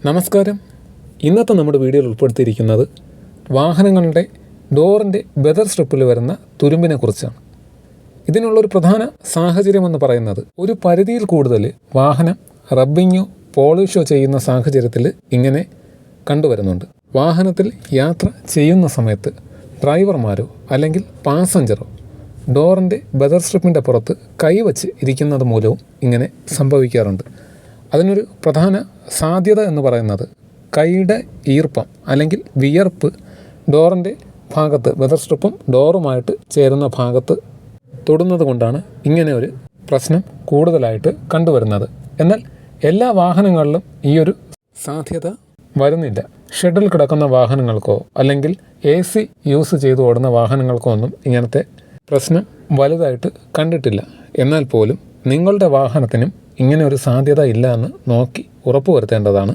നമസ്കാരം. ഇന്നത്തെ നമ്മുടെ വീഡിയോയിൽ ഉൾപ്പെടുത്തിയിരിക്കുന്നത് വാഹനങ്ങളുടെ ഡോറിൻ്റെ ബെതർ സ്ട്രിപ്പിൽ വരുന്ന തുരുമ്പിനെ കുറിച്ചാണ്. ഇതിനുള്ളൊരു പ്രധാന സാഹചര്യമെന്ന് പറയുന്നത് ഒരു പരിധിയിൽ കൂടുതൽ വാഹനം റബ്ബിങ്ങോ പോളിഷോ ചെയ്യുന്ന സാഹചര്യത്തിൽ ഇങ്ങനെ കണ്ടുവരുന്നുണ്ട്. വാഹനത്തിൽ യാത്ര ചെയ്യുന്ന സമയത്ത് ഡ്രൈവർമാരോ അല്ലെങ്കിൽ പാസഞ്ചറോ ഡോറിൻ്റെ ബെതർ സ്ട്രിപ്പിൻ്റെ പുറത്ത് കൈവച്ച് ഇരിക്കുന്നത് മൂലവും ഇങ്ങനെ സംഭവിക്കാറുണ്ട്. അതിനൊരു പ്രധാന സാധ്യത എന്ന് പറയുന്നത് കൈയുടെ ഈർപ്പം അല്ലെങ്കിൽ വിയർപ്പ് ഡോറിൻ്റെ ഭാഗത്ത് ബെതർ സ്ട്രിപ്പും ഡോറുമായിട്ട് ചേരുന്ന ഭാഗത്ത് തൊടുന്നത് കൊണ്ടാണ് ഇങ്ങനെ ഒരു പ്രശ്നം കൂടുതലായിട്ട് കണ്ടുവരുന്നത്. എന്നാൽ എല്ലാ വാഹനങ്ങളിലും ഈ ഒരു സാധ്യത വരുന്നില്ല. ഷെഡിൽ കിടക്കുന്ന വാഹനങ്ങൾക്കോ അല്ലെങ്കിൽ AC യൂസ് ചെയ്ത് ഓടുന്ന വാഹനങ്ങൾക്കോ ഒന്നും ഇങ്ങനത്തെ പ്രശ്നം വലുതായിട്ട് കണ്ടിട്ടില്ല. എന്നാൽ പോലും നിങ്ങളുടെ വാഹനത്തിനും ഇങ്ങനെ ഒരു സാധ്യത ഇല്ല എന്ന് നോക്കി ഉറപ്പുവരുത്തേണ്ടതാണ്.